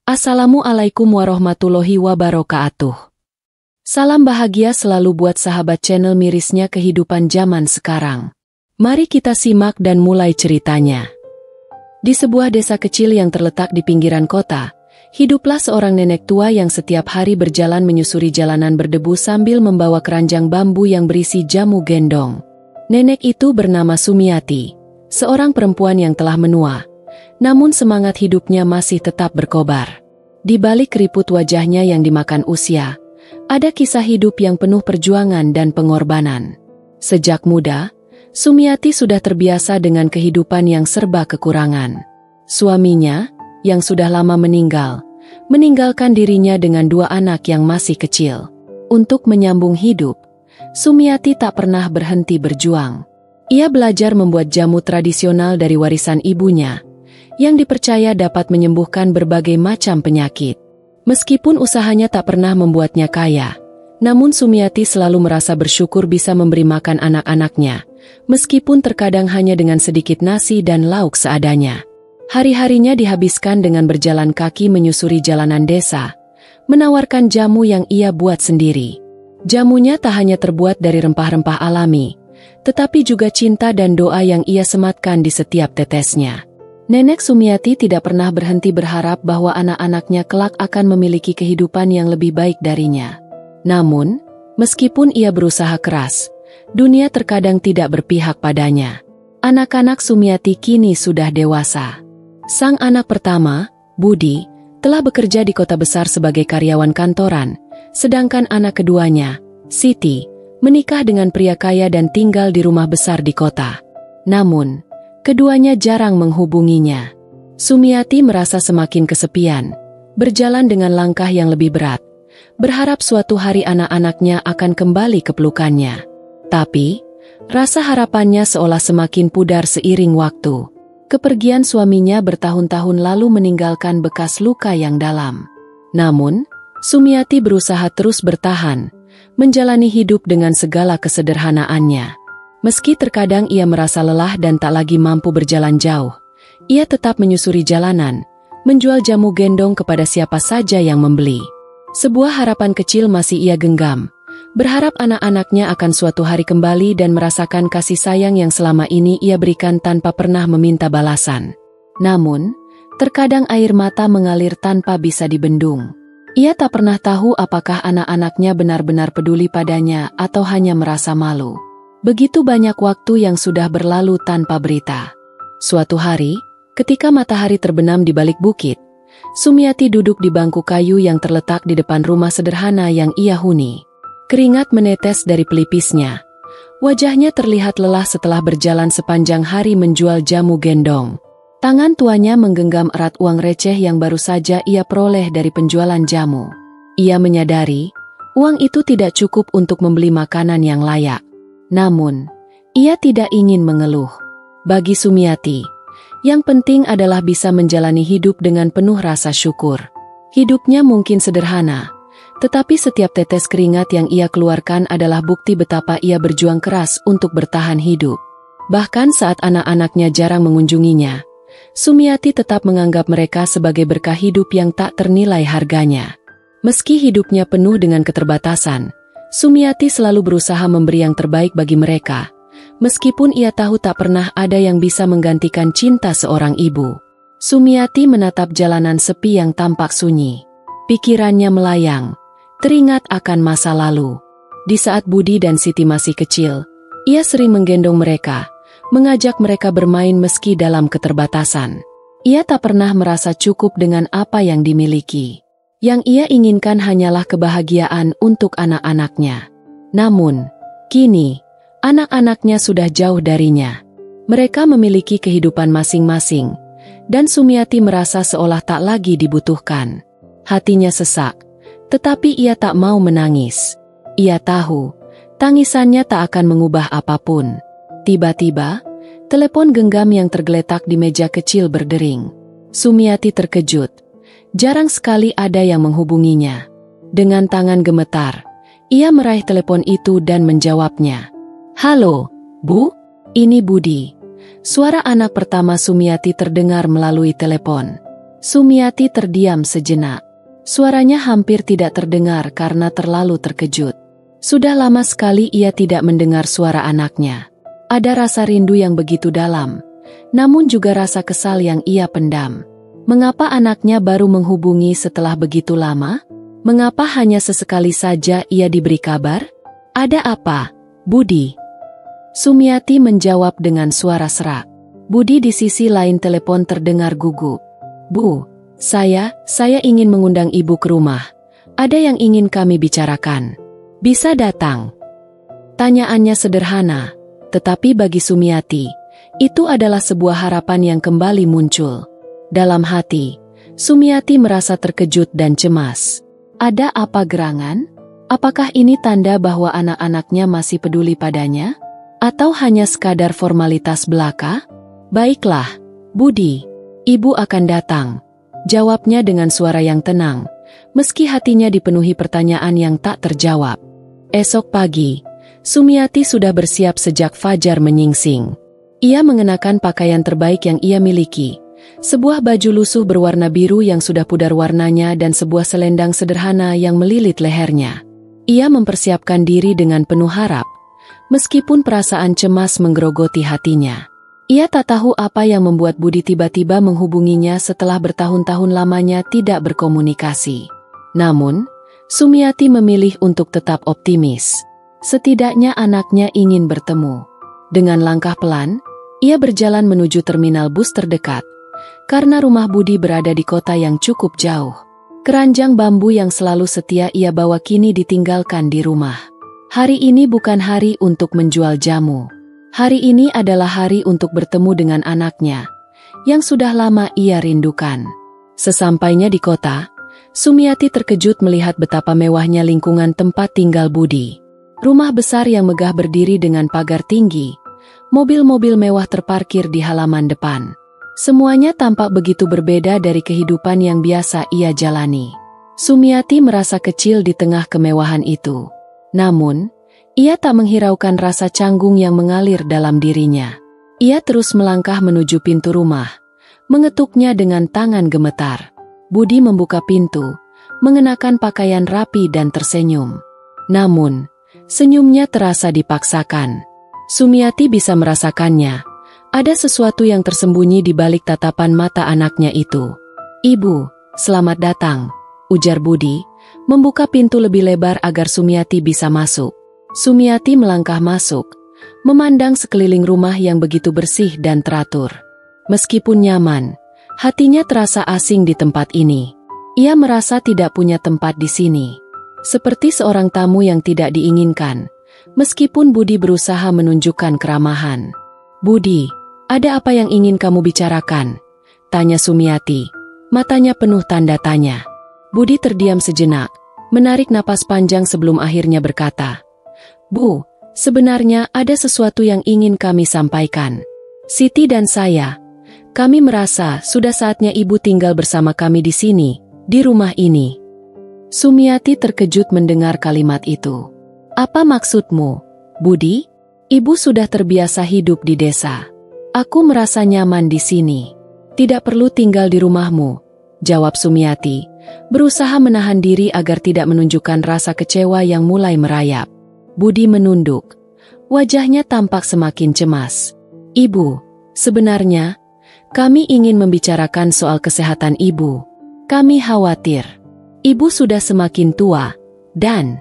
Assalamualaikum warahmatullahi wabarakatuh. Salam bahagia selalu buat sahabat channel mirisnya kehidupan zaman sekarang. Mari kita simak dan mulai ceritanya. Di sebuah desa kecil yang terletak di pinggiran kota, hiduplah seorang nenek tua yang setiap hari berjalan menyusuri jalanan berdebu sambil membawa keranjang bambu yang berisi jamu gendong. Nenek itu bernama Sumiati, seorang perempuan yang telah menua. Namun semangat hidupnya masih tetap berkobar. Di balik keriput wajahnya yang dimakan usia, ada kisah hidup yang penuh perjuangan dan pengorbanan. Sejak muda, Sumiati sudah terbiasa dengan kehidupan yang serba kekurangan. Suaminya, yang sudah lama meninggalkan dirinya dengan 2 anak yang masih kecil. Untuk menyambung hidup, Sumiati tak pernah berhenti berjuang. Ia belajar membuat jamu tradisional dari warisan ibunya, yang dipercaya dapat menyembuhkan berbagai macam penyakit. Meskipun usahanya tak pernah membuatnya kaya, namun Sumiati selalu merasa bersyukur bisa memberi makan anak-anaknya, meskipun terkadang hanya dengan sedikit nasi dan lauk seadanya. Hari-harinya dihabiskan dengan berjalan kaki menyusuri jalanan desa, menawarkan jamu yang ia buat sendiri. Jamunya tak hanya terbuat dari rempah-rempah alami, tetapi juga cinta dan doa yang ia sematkan di setiap tetesnya. Nenek Sumiati tidak pernah berhenti berharap bahwa anak-anaknya kelak akan memiliki kehidupan yang lebih baik darinya. Namun, meskipun ia berusaha keras, dunia terkadang tidak berpihak padanya. Anak-anak Sumiati kini sudah dewasa. Sang anak pertama, Budi, telah bekerja di kota besar sebagai karyawan kantoran, sedangkan anak keduanya, Siti, menikah dengan pria kaya dan tinggal di rumah besar di kota. Namun, keduanya jarang menghubunginya. Sumiati merasa semakin kesepian, berjalan dengan langkah yang lebih berat, berharap suatu hari anak-anaknya akan kembali ke pelukannya. Tapi, rasa harapannya seolah semakin pudar seiring waktu. Kepergian suaminya bertahun-tahun lalu meninggalkan bekas luka yang dalam. Namun, Sumiati berusaha terus bertahan, menjalani hidup dengan segala kesederhanaannya. Meski terkadang ia merasa lelah dan tak lagi mampu berjalan jauh, ia tetap menyusuri jalanan, menjual jamu gendong kepada siapa saja yang membeli. Sebuah harapan kecil masih ia genggam, berharap anak-anaknya akan suatu hari kembali dan merasakan kasih sayang yang selama ini ia berikan tanpa pernah meminta balasan. Namun, terkadang air mata mengalir tanpa bisa dibendung. Ia tak pernah tahu apakah anak-anaknya benar-benar peduli padanya atau hanya merasa malu. Begitu banyak waktu yang sudah berlalu tanpa berita. Suatu hari, ketika matahari terbenam di balik bukit, Sumiati duduk di bangku kayu yang terletak di depan rumah sederhana yang ia huni. Keringat menetes dari pelipisnya. Wajahnya terlihat lelah setelah berjalan sepanjang hari menjual jamu gendong. Tangan tuanya menggenggam erat uang receh yang baru saja ia peroleh dari penjualan jamu. Ia menyadari, uang itu tidak cukup untuk membeli makanan yang layak. Namun, ia tidak ingin mengeluh. Bagi Sumiati, yang penting adalah bisa menjalani hidup dengan penuh rasa syukur. Hidupnya mungkin sederhana, tetapi setiap tetes keringat yang ia keluarkan adalah bukti betapa ia berjuang keras untuk bertahan hidup. Bahkan saat anak-anaknya jarang mengunjunginya, Sumiati tetap menganggap mereka sebagai berkah hidup yang tak ternilai harganya. Meski hidupnya penuh dengan keterbatasan, Sumiati selalu berusaha memberi yang terbaik bagi mereka, meskipun ia tahu tak pernah ada yang bisa menggantikan cinta seorang ibu. Sumiati menatap jalanan sepi yang tampak sunyi. Pikirannya melayang, teringat akan masa lalu. Di saat Budi dan Siti masih kecil, ia sering menggendong mereka, mengajak mereka bermain meski dalam keterbatasan. Ia tak pernah merasa cukup dengan apa yang dimiliki. Yang ia inginkan hanyalah kebahagiaan untuk anak-anaknya. Namun, kini, anak-anaknya sudah jauh darinya. Mereka memiliki kehidupan masing-masing, dan Sumiati merasa seolah tak lagi dibutuhkan. Hatinya sesak, tetapi ia tak mau menangis. Ia tahu, tangisannya tak akan mengubah apapun. Tiba-tiba, telepon genggam yang tergeletak di meja kecil berdering. Sumiati terkejut. Jarang sekali ada yang menghubunginya. Dengan tangan gemetar, ia meraih telepon itu dan menjawabnya. "Halo, Bu, ini Budi." Suara anak pertama Sumiati terdengar melalui telepon. Sumiati terdiam sejenak. Suaranya hampir tidak terdengar karena terlalu terkejut. Sudah lama sekali ia tidak mendengar suara anaknya. Ada rasa rindu yang begitu dalam, namun juga rasa kesal yang ia pendam. Mengapa anaknya baru menghubungi setelah begitu lama? Mengapa hanya sesekali saja ia diberi kabar? Ada apa, Budi? Sumiati menjawab dengan suara serak. Budi di sisi lain telepon terdengar gugup. Bu, saya ingin mengundang ibu ke rumah. Ada yang ingin kami bicarakan. Bisa datang? Tanyaannya sederhana, tetapi bagi Sumiati, itu adalah sebuah harapan yang kembali muncul. Dalam hati, Sumiati merasa terkejut dan cemas. Ada apa gerangan? Apakah ini tanda bahwa anak-anaknya masih peduli padanya? Atau hanya sekadar formalitas belaka? Baiklah, Budi, ibu akan datang. Jawabnya dengan suara yang tenang, meski hatinya dipenuhi pertanyaan yang tak terjawab. Esok pagi, Sumiati sudah bersiap sejak fajar menyingsing. Ia mengenakan pakaian terbaik yang ia miliki. Sebuah baju lusuh berwarna biru yang sudah pudar warnanya dan sebuah selendang sederhana yang melilit lehernya. Ia mempersiapkan diri dengan penuh harap, meskipun perasaan cemas menggerogoti hatinya. Ia tak tahu apa yang membuat Budi tiba-tiba menghubunginya setelah bertahun-tahun lamanya tidak berkomunikasi. Namun, Sumiati memilih untuk tetap optimis. Setidaknya anaknya ingin bertemu. Dengan langkah pelan, ia berjalan menuju terminal bus terdekat. Karena rumah Budi berada di kota yang cukup jauh. Keranjang bambu yang selalu setia ia bawa kini ditinggalkan di rumah. Hari ini bukan hari untuk menjual jamu. Hari ini adalah hari untuk bertemu dengan anaknya, yang sudah lama ia rindukan. Sesampainya di kota, Sumiati terkejut melihat betapa mewahnya lingkungan tempat tinggal Budi. Rumah besar yang megah berdiri dengan pagar tinggi. Mobil-mobil mewah terparkir di halaman depan. Semuanya tampak begitu berbeda dari kehidupan yang biasa ia jalani. Sumiati merasa kecil di tengah kemewahan itu. Namun, ia tak menghiraukan rasa canggung yang mengalir dalam dirinya. Ia terus melangkah menuju pintu rumah, mengetuknya dengan tangan gemetar. Budi membuka pintu, mengenakan pakaian rapi dan tersenyum. Namun, senyumnya terasa dipaksakan. Sumiati bisa merasakannya. Ada sesuatu yang tersembunyi di balik tatapan mata anaknya itu. Ibu, selamat datang, ujar Budi, membuka pintu lebih lebar agar Sumiati bisa masuk. Sumiati melangkah masuk, memandang sekeliling rumah yang begitu bersih dan teratur. Meskipun nyaman, hatinya terasa asing di tempat ini. Ia merasa tidak punya tempat di sini. Seperti seorang tamu yang tidak diinginkan, meskipun Budi berusaha menunjukkan keramahan. Budi, ada apa yang ingin kamu bicarakan? Tanya Sumiati, matanya penuh tanda tanya. Budi terdiam sejenak, menarik napas panjang sebelum akhirnya berkata, Bu, sebenarnya ada sesuatu yang ingin kami sampaikan. Siti dan saya, kami merasa sudah saatnya ibu tinggal bersama kami di sini, di rumah ini. Sumiati terkejut mendengar kalimat itu. Apa maksudmu, Budi? Ibu sudah terbiasa hidup di desa. Aku merasa nyaman di sini. Tidak perlu tinggal di rumahmu, jawab Sumiati, berusaha menahan diri agar tidak menunjukkan rasa kecewa yang mulai merayap. Budi menunduk. Wajahnya tampak semakin cemas. Ibu, sebenarnya, kami ingin membicarakan soal kesehatan ibu. Kami khawatir. Ibu sudah semakin tua, dan...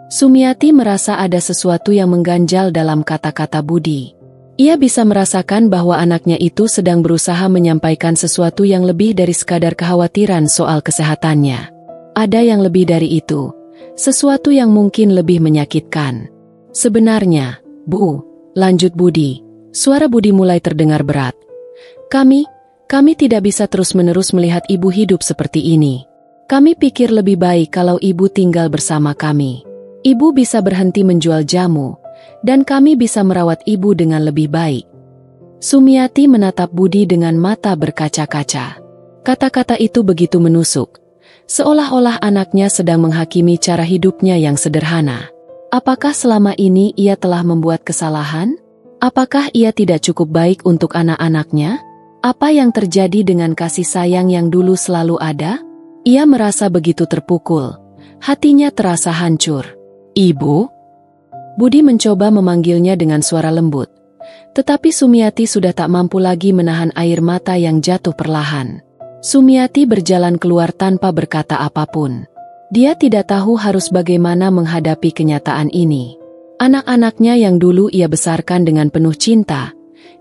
Sumiati merasa ada sesuatu yang mengganjal dalam kata-kata Budi. Ia bisa merasakan bahwa anaknya itu sedang berusaha menyampaikan sesuatu yang lebih dari sekadar kekhawatiran soal kesehatannya. Ada yang lebih dari itu, sesuatu yang mungkin lebih menyakitkan. Sebenarnya, Bu, lanjut Budi, suara Budi mulai terdengar berat. Kami tidak bisa terus-menerus melihat ibu hidup seperti ini. Kami pikir lebih baik kalau ibu tinggal bersama kami. Ibu bisa berhenti menjual jamu, dan kami bisa merawat ibu dengan lebih baik. Sumiati menatap Budi dengan mata berkaca-kaca. Kata-kata itu begitu menusuk, seolah-olah anaknya sedang menghakimi cara hidupnya yang sederhana. Apakah selama ini ia telah membuat kesalahan? Apakah ia tidak cukup baik untuk anak-anaknya? Apa yang terjadi dengan kasih sayang yang dulu selalu ada? Ia merasa begitu terpukul. Hatinya terasa hancur. Ibu? Budi mencoba memanggilnya dengan suara lembut. Tetapi Sumiati sudah tak mampu lagi menahan air mata yang jatuh perlahan. Sumiati berjalan keluar tanpa berkata apapun. Dia tidak tahu harus bagaimana menghadapi kenyataan ini. Anak-anaknya yang dulu ia besarkan dengan penuh cinta,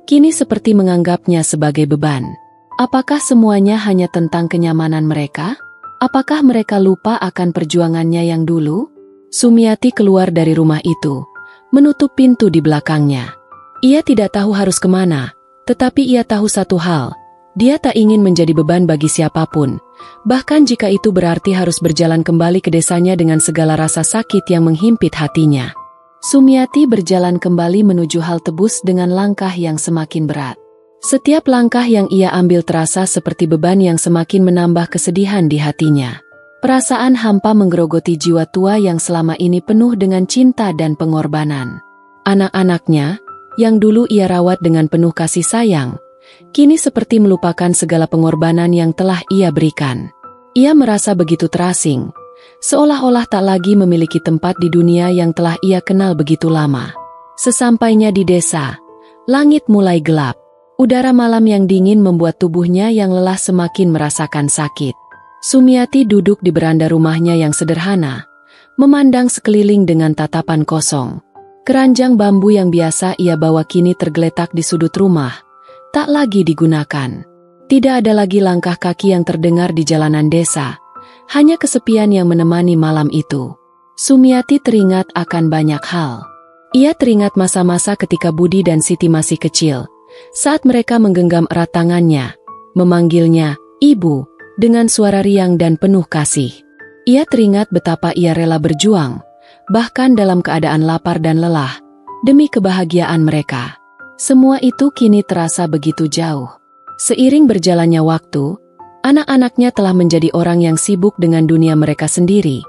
kini seperti menganggapnya sebagai beban. Apakah semuanya hanya tentang kenyamanan mereka? Apakah mereka lupa akan perjuangannya yang dulu? Sumiati keluar dari rumah itu, menutup pintu di belakangnya. Ia tidak tahu harus kemana, tetapi ia tahu satu hal. Dia tak ingin menjadi beban bagi siapapun, bahkan jika itu berarti harus berjalan kembali ke desanya dengan segala rasa sakit yang menghimpit hatinya. Sumiati berjalan kembali menuju halte bus dengan langkah yang semakin berat. Setiap langkah yang ia ambil terasa seperti beban yang semakin menambah kesedihan di hatinya. Perasaan hampa menggerogoti jiwa tua yang selama ini penuh dengan cinta dan pengorbanan. Anak-anaknya, yang dulu ia rawat dengan penuh kasih sayang, kini seperti melupakan segala pengorbanan yang telah ia berikan. Ia merasa begitu terasing, seolah-olah tak lagi memiliki tempat di dunia yang telah ia kenal begitu lama. Sesampainya di desa, langit mulai gelap. Udara malam yang dingin membuat tubuhnya yang lelah semakin merasakan sakit. Sumiati duduk di beranda rumahnya yang sederhana, memandang sekeliling dengan tatapan kosong. Keranjang bambu yang biasa ia bawa kini tergeletak di sudut rumah, tak lagi digunakan. Tidak ada lagi langkah kaki yang terdengar di jalanan desa, hanya kesepian yang menemani malam itu. Sumiati teringat akan banyak hal. Ia teringat masa-masa ketika Budi dan Siti masih kecil, saat mereka menggenggam erat tangannya, memanggilnya, "Ibu," dengan suara riang dan penuh kasih. Ia teringat betapa ia rela berjuang, bahkan dalam keadaan lapar dan lelah, demi kebahagiaan mereka. Semua itu kini terasa begitu jauh. Seiring berjalannya waktu, anak-anaknya telah menjadi orang yang sibuk dengan dunia mereka sendiri,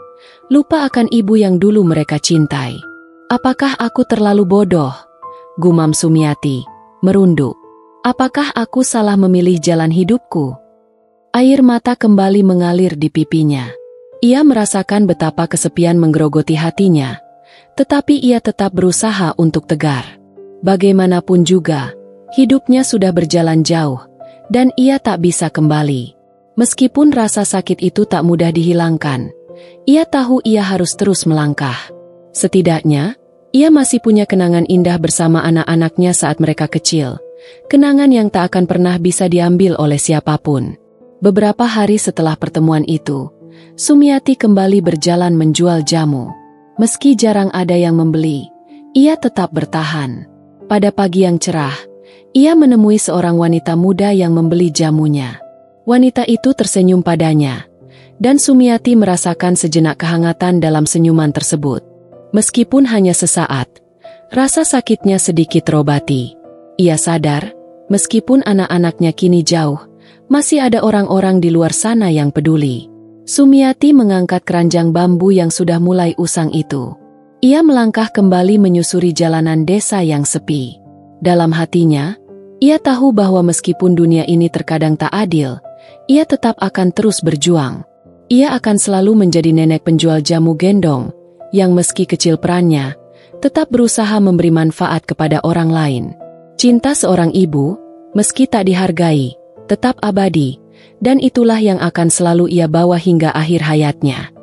lupa akan ibu yang dulu mereka cintai. "Apakah aku terlalu bodoh?" gumam Sumiati, merunduk. "Apakah aku salah memilih jalan hidupku?" Air mata kembali mengalir di pipinya. Ia merasakan betapa kesepian menggerogoti hatinya, tetapi ia tetap berusaha untuk tegar. Bagaimanapun juga, hidupnya sudah berjalan jauh, dan ia tak bisa kembali. Meskipun rasa sakit itu tak mudah dihilangkan, ia tahu ia harus terus melangkah. Setidaknya, ia masih punya kenangan indah bersama anak-anaknya saat mereka kecil, kenangan yang tak akan pernah bisa diambil oleh siapapun. Beberapa hari setelah pertemuan itu, Sumiati kembali berjalan menjual jamu. Meski jarang ada yang membeli, ia tetap bertahan. Pada pagi yang cerah, ia menemui seorang wanita muda yang membeli jamunya. Wanita itu tersenyum padanya, dan Sumiati merasakan sejenak kehangatan dalam senyuman tersebut. Meskipun hanya sesaat, rasa sakitnya sedikit terobati. Ia sadar, meskipun anak-anaknya kini jauh, masih ada orang-orang di luar sana yang peduli. Sumiati mengangkat keranjang bambu yang sudah mulai usang itu. Ia melangkah kembali menyusuri jalanan desa yang sepi. Dalam hatinya, ia tahu bahwa meskipun dunia ini terkadang tak adil, ia tetap akan terus berjuang. Ia akan selalu menjadi nenek penjual jamu gendong, yang meski kecil perannya, tetap berusaha memberi manfaat kepada orang lain. Cinta seorang ibu, meski tak dihargai, tetap abadi, dan itulah yang akan selalu ia bawa hingga akhir hayatnya.